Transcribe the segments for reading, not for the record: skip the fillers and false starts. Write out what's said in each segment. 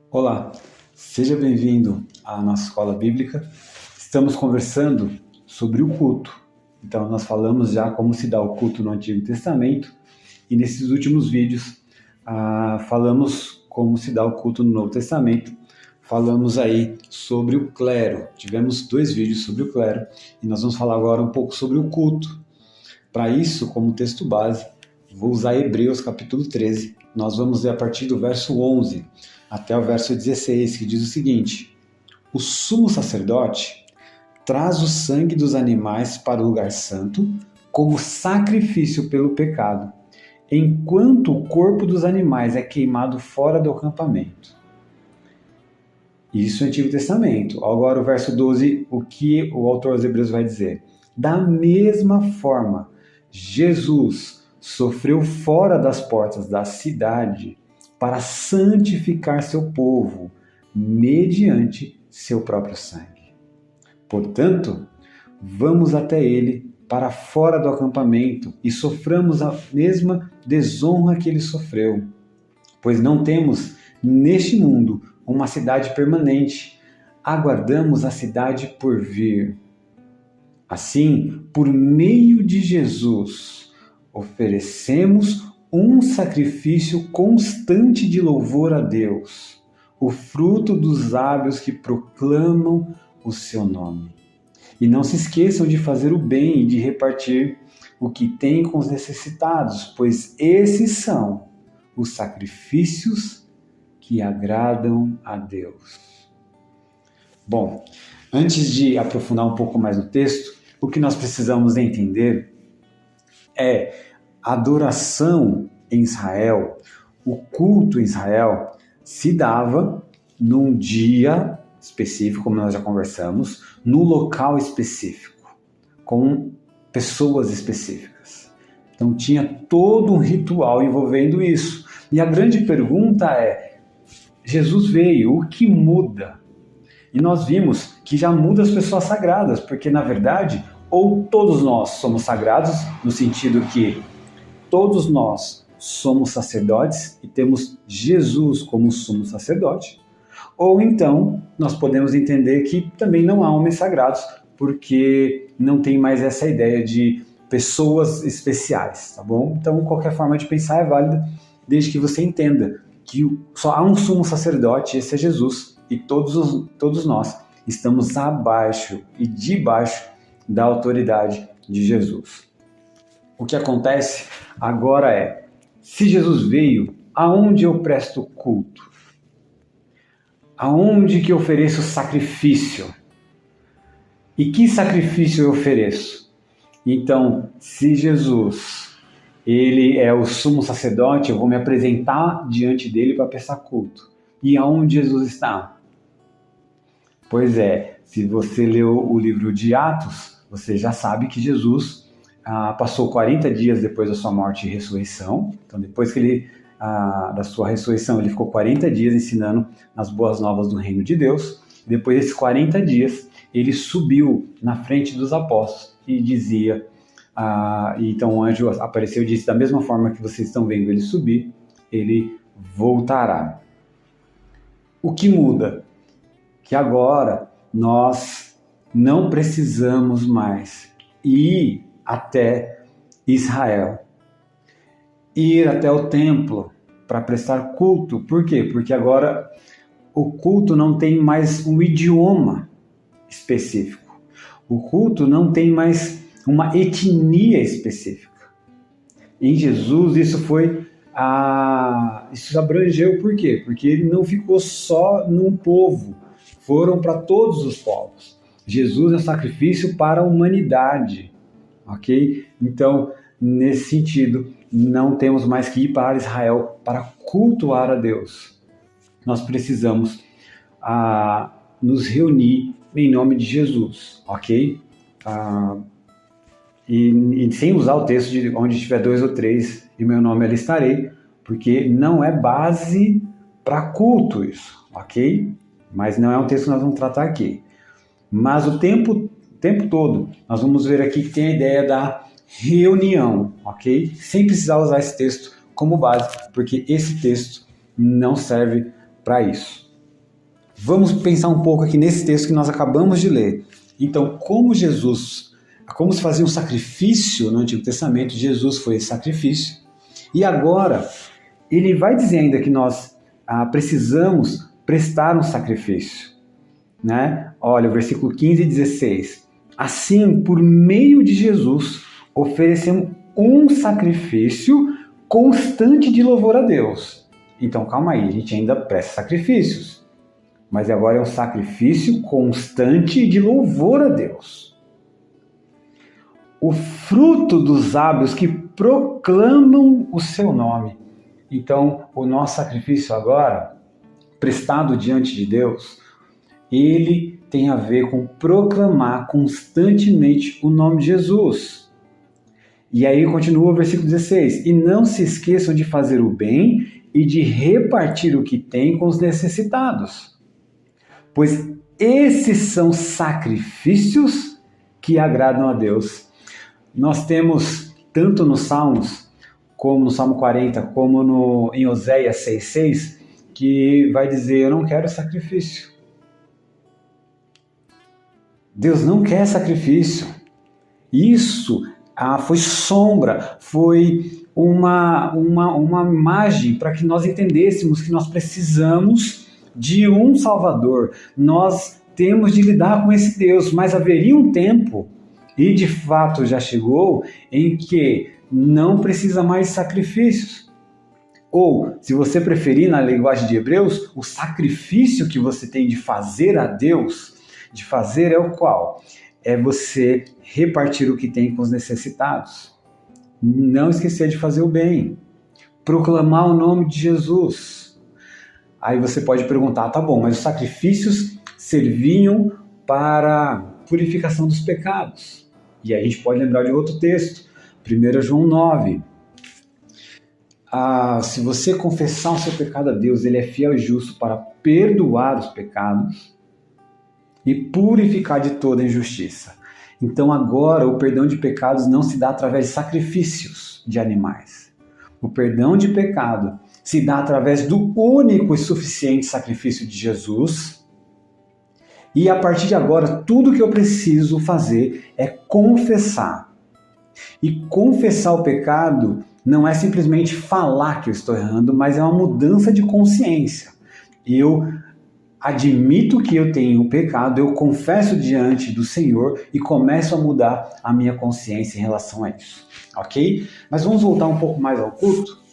Olá, seja bem-vindo à nossa escola bíblica. Estamos conversando sobre o culto. Então, nós falamos já como se dá o culto no Antigo Testamento e nesses últimos vídeos falamos como se dá o culto no Novo Testamento. Falamos aí sobre o clero. Tivemos 2 vídeos sobre o clero e nós vamos falar agora um pouco sobre o culto. Para isso, como texto base, vou usar Hebreus capítulo 13. Nós vamos ler a partir do verso 11 até o verso 16, que diz o seguinte: o sumo sacerdote traz o sangue dos animais para o lugar santo como sacrifício pelo pecado, enquanto o corpo dos animais é queimado fora do acampamento. Isso é o Antigo Testamento. Agora o verso 12, o que o autor aos Hebreus vai dizer? Da mesma forma, Jesus sofreu fora das portas da cidade para santificar seu povo, mediante seu próprio sangue. Portanto, vamos até ele para fora do acampamento e soframos a mesma desonra que ele sofreu, pois não temos neste mundo uma cidade permanente, aguardamos a cidade por vir. Assim, por meio de Jesus, oferecemos um sacrifício constante de louvor a Deus, o fruto dos lábios que proclamam o seu nome. E não se esqueçam de fazer o bem e de repartir o que tem com os necessitados, pois esses são os sacrifícios que agradam a Deus. Bom, antes de aprofundar um pouco mais no texto, o que nós precisamos entender é a adoração em Israel, o culto em Israel se dava num dia específico, como nós já conversamos, no local específico, com pessoas específicas. Então tinha todo um ritual envolvendo isso. E a grande pergunta é: Jesus veio, o que muda? E nós vimos que já muda as pessoas sagradas, porque na verdade, ou todos nós somos sagrados, no sentido que todos nós somos sacerdotes e temos Jesus como sumo sacerdote, ou então nós podemos entender que também não há homens sagrados, porque não tem mais essa ideia de pessoas especiais, tá bom? Então qualquer forma de pensar é válida, desde que você entenda que só há um sumo sacerdote, esse é Jesus, e todos nós estamos abaixo e debaixo da autoridade de Jesus. O que acontece agora é, se Jesus veio, aonde eu presto culto? Aonde que eu ofereço sacrifício? E que sacrifício eu ofereço? Então, se Jesus, ele é o sumo sacerdote, eu vou me apresentar diante dele para prestar culto. E aonde Jesus está? Pois é, se você leu o livro de Atos, você já sabe que Jesus passou 40 dias depois da sua morte e ressurreição. Então, depois que da sua ressurreição, ele ficou 40 dias ensinando as boas novas do reino de Deus. Depois desses 40 dias, ele subiu na frente dos apóstolos e dizia, então o anjo apareceu e disse: da mesma forma que vocês estão vendo ele subir, ele voltará. O que muda? Que agora nós não precisamos mais ir até Israel, ir até o templo para prestar culto. Por quê? Porque agora o culto não tem mais um idioma específico. O culto não tem mais uma etnia específica. Em Jesus isso abrangeu. Por quê? Porque ele não ficou só num povo, foram para todos os povos. Jesus é um sacrifício para a humanidade. Ok? Então, nesse sentido, não temos mais que ir para Israel para cultuar a Deus. Nós precisamos nos reunir em nome de Jesus, ok? E sem usar o texto de onde estiver 2 ou 3, em meu nome ali estarei, porque não é base para culto isso, ok? Mas não é um texto que nós vamos tratar aqui. Mas o tempo todo, nós vamos ver aqui que tem a ideia da reunião, ok? Sem precisar usar esse texto como base, porque esse texto não serve para isso. Vamos pensar um pouco aqui nesse texto que nós acabamos de ler. Então, como se fazia um sacrifício no Antigo Testamento, Jesus foi esse sacrifício. E agora, ele vai dizer ainda que nós precisamos prestar um sacrifício. Né? Olha, o versículo 15 e 16. Assim, por meio de Jesus, oferecemos um sacrifício constante de louvor a Deus. Então, calma aí, a gente ainda presta sacrifícios. Mas agora é um sacrifício constante de louvor a Deus. O fruto dos lábios que proclamam o seu nome. Então, o nosso sacrifício agora, prestado diante de Deus, ele tem a ver com proclamar constantemente o nome de Jesus. E aí continua o versículo 16. E não se esqueçam de fazer o bem e de repartir o que tem com os necessitados. Pois esses são sacrifícios que agradam a Deus. Nós temos, tanto nos Salmos, como no Salmo 40, como em Oséias 6,6, que vai dizer, eu não quero sacrifício. Deus não quer sacrifício. Isso foi sombra, foi uma imagem para que nós entendêssemos que nós precisamos de um Salvador. Nós temos de lidar com esse Deus, mas haveria um tempo, e de fato já chegou, em que não precisa mais de sacrifícios. Ou, se você preferir na linguagem de Hebreus, o sacrifício que você tem de fazer a Deus, de fazer é o qual? É você repartir o que tem com os necessitados. Não esquecer de fazer o bem. Proclamar o nome de Jesus. Aí você pode perguntar, tá bom, mas os sacrifícios serviam para purificação dos pecados. E aí a gente pode lembrar de outro texto, 1 João 9. Se você confessar o seu pecado a Deus, ele é fiel e justo para perdoar os pecados e purificar de toda injustiça. Então agora o perdão de pecados não se dá através de sacrifícios de animais. O perdão de pecado se dá através do único e suficiente sacrifício de Jesus. E a partir de agora, tudo que eu preciso fazer é confessar. E confessar o pecado não é simplesmente falar que eu estou errando, mas é uma mudança de consciência. Eu admito que eu tenho um pecado, eu confesso diante do Senhor e começo a mudar a minha consciência em relação a isso. Ok? Mas vamos voltar um pouco mais ao culto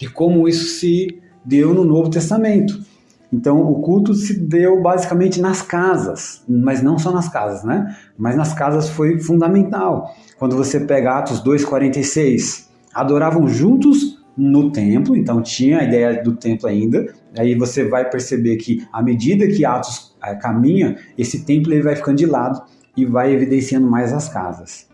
e como isso se deu no Novo Testamento. Então, o culto se deu basicamente nas casas, mas não só nas casas, né? Mas nas casas foi fundamental. Quando você pega Atos 2,46, adoravam juntos no templo, então tinha a ideia do templo ainda. Aí você vai perceber que, à medida que Atos caminha, esse templo ele vai ficando de lado e vai evidenciando mais as casas.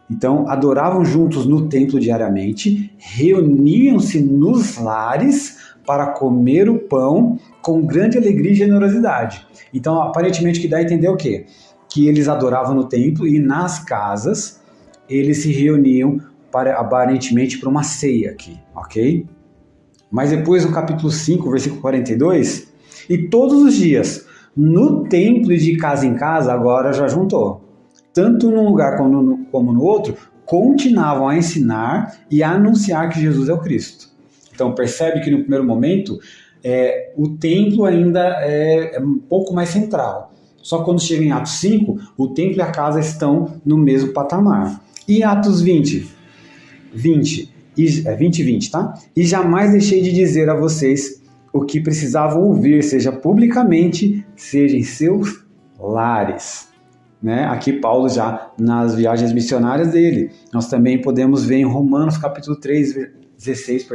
Então, adoravam juntos no templo diariamente, reuniam-se nos lares para comer o pão com grande alegria e generosidade. Então, aparentemente, que dá a entender o quê? Que eles adoravam no templo e nas casas eles se reuniam aparentemente para uma ceia aqui, ok? Mas depois, no capítulo 5, versículo 42, e todos os dias, no templo e de casa em casa, agora já juntou. Tanto num lugar como no outro, continuavam a ensinar e a anunciar que Jesus é o Cristo. Então percebe que no primeiro momento o templo ainda é um pouco mais central. Só quando chega em Atos 5, o templo e a casa estão no mesmo patamar. E Atos 20, tá? E jamais deixei de dizer a vocês o que precisavam ouvir, seja publicamente, seja em seus lares. Né? Aqui Paulo já nas viagens missionárias dele. Nós também podemos ver em Romanos capítulo 16,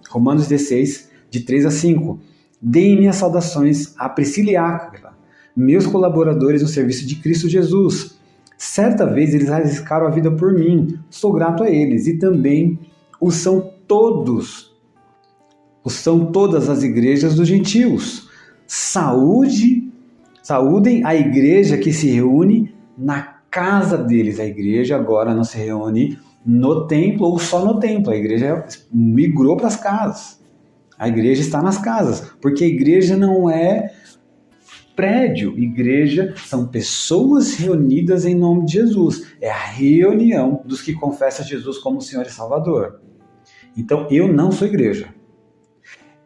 Romanos 16, de 3 a 5. Deem minhas saudações a Priscila e Áquila, meus colaboradores no serviço de Cristo Jesus. Certa vez eles arriscaram a vida por mim, sou grato a eles, e também são todas as igrejas dos gentios. Saúdem a igreja que se reúne na casa deles. A igreja agora não se reúne no templo ou só no templo. A igreja migrou para as casas. A igreja está nas casas, porque a igreja não é prédio. Igreja são pessoas reunidas em nome de Jesus. É a reunião dos que confessam Jesus como Senhor e Salvador. Então, eu não sou igreja.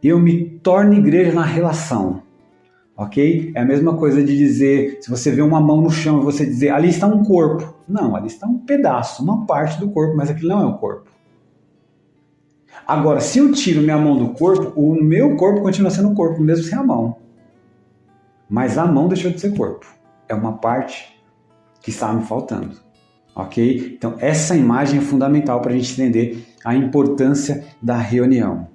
Eu me torno igreja na relação. Ok? É a mesma coisa de dizer, se você vê uma mão no chão e você dizer, ali está um corpo. Não, ali está um pedaço, uma parte do corpo, mas aquilo não é o corpo. Agora, se eu tiro minha mão do corpo, o meu corpo continua sendo o corpo, mesmo sem a mão. Mas a mão deixou de ser corpo. É uma parte que está me faltando. Ok? Então, essa imagem é fundamental para a gente entender a importância da reunião.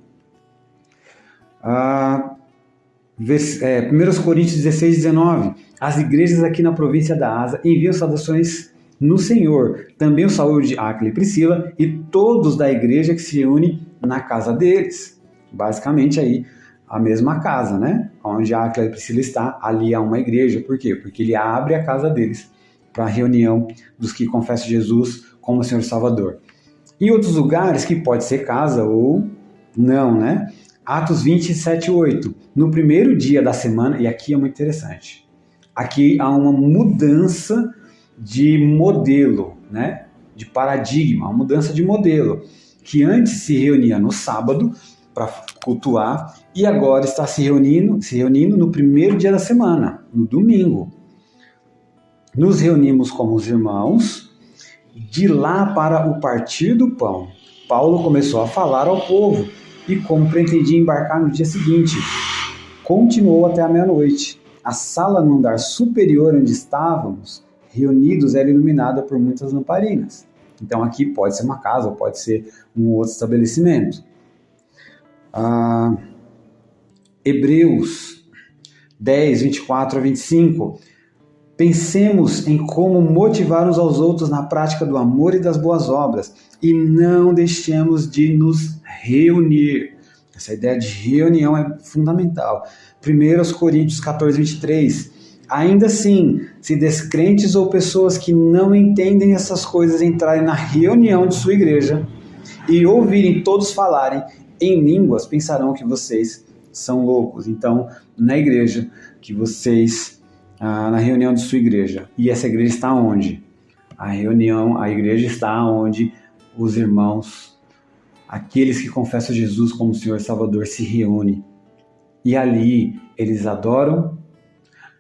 1 Coríntios 16, 19. As igrejas aqui na província da Ásia enviam saudações no Senhor. Também o saúde de Áquila e Priscila e todos da igreja que se reúnem na casa deles. Basicamente aí a mesma casa, né? Onde Áquila e Priscila está, ali há uma igreja. Por quê? Porque ele abre a casa deles para a reunião dos que confessam Jesus como Senhor e Salvador. Em outros lugares que pode ser casa ou não, né? Atos 27, 8. No primeiro dia da semana, e aqui é muito interessante, aqui há uma mudança de modelo, né? De paradigma, uma mudança de modelo, que antes se reunia no sábado para cultuar e agora está se reunindo no primeiro dia da semana, no domingo. Nos reunimos como os irmãos, de lá para o partir do pão. Paulo começou a falar ao povo e, como pretendia embarcar no dia seguinte, continuou até a meia-noite. A sala no andar superior onde estávamos reunidos era iluminada por muitas lamparinas. Então aqui pode ser uma casa ou pode ser um outro estabelecimento. Hebreus 10, 24 a 25. Pensemos em como motivar uns aos outros na prática do amor e das boas obras e não deixemos de nos reunir. Essa ideia de reunião é fundamental. 1 Coríntios 14, 23. Ainda assim, se descrentes ou pessoas que não entendem essas coisas entrarem na reunião de sua igreja e ouvirem todos falarem em línguas, pensarão que vocês são loucos. Então, na igreja, que vocês, na reunião de sua igreja, e essa igreja está onde? A igreja está onde os irmãos, aqueles que confessam Jesus como Senhor e Salvador, se reúnem. E ali eles adoram,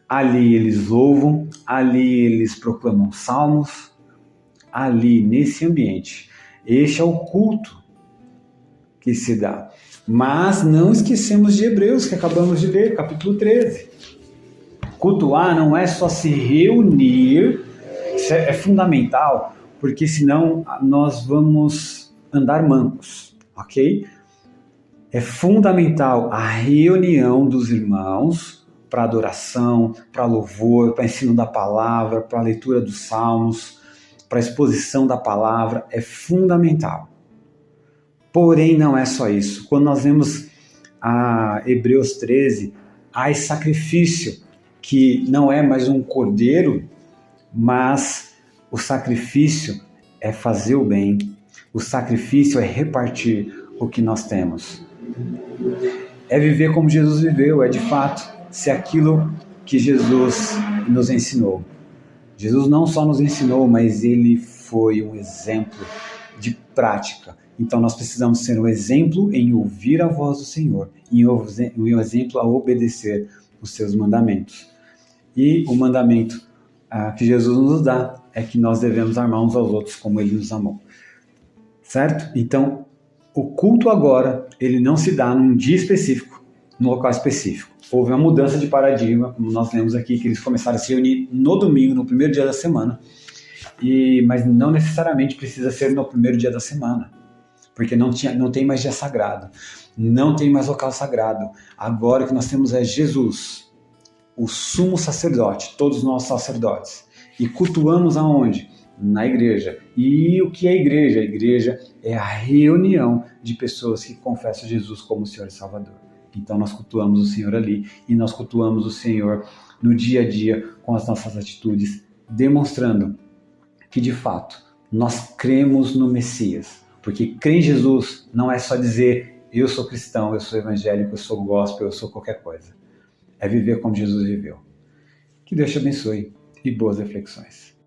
ali eles louvam, ali eles proclamam salmos, ali, nesse ambiente. Este é o culto que se dá. Mas não esquecemos de Hebreus, que acabamos de ler, capítulo 13. Cultuar não é só se reunir, isso é fundamental, porque senão nós vamos andar mancos, ok? É fundamental a reunião dos irmãos para adoração, para louvor, para ensino da palavra, para leitura dos salmos, para exposição da palavra, é fundamental. Porém, não é só isso. Quando nós vemos a Hebreus 13, há esse sacrifício, que não é mais um cordeiro, mas o sacrifício é fazer o bem, o sacrifício é repartir o que nós temos. É viver como Jesus viveu, é de fato ser aquilo que Jesus nos ensinou. Jesus não só nos ensinou, mas ele foi um exemplo de prática. Então nós precisamos ser um exemplo em ouvir a voz do Senhor, e um exemplo a obedecer os seus mandamentos. E o mandamento que Jesus nos dá é que nós devemos amar uns aos outros como ele nos amou. Certo? Então, o culto agora, ele não se dá num dia específico, num local específico. Houve uma mudança de paradigma, como nós lemos aqui, que eles começaram a se reunir no domingo, no primeiro dia da semana. Mas não necessariamente precisa ser no primeiro dia da semana, porque não tem mais dia sagrado, não tem mais local sagrado. Agora o que nós temos é Jesus, o sumo sacerdote, todos nós sacerdotes. E cultuamos aonde? Na igreja. E o que é a igreja? A igreja é a reunião de pessoas que confessam Jesus como Senhor e Salvador. Então nós cultuamos o Senhor ali, e nós cultuamos o Senhor no dia a dia com as nossas atitudes, demonstrando que de fato nós cremos no Messias. Porque crer em Jesus não é só dizer eu sou cristão, eu sou evangélico, eu sou gospel, eu sou qualquer coisa. É viver como Jesus viveu. Que Deus te abençoe e boas reflexões.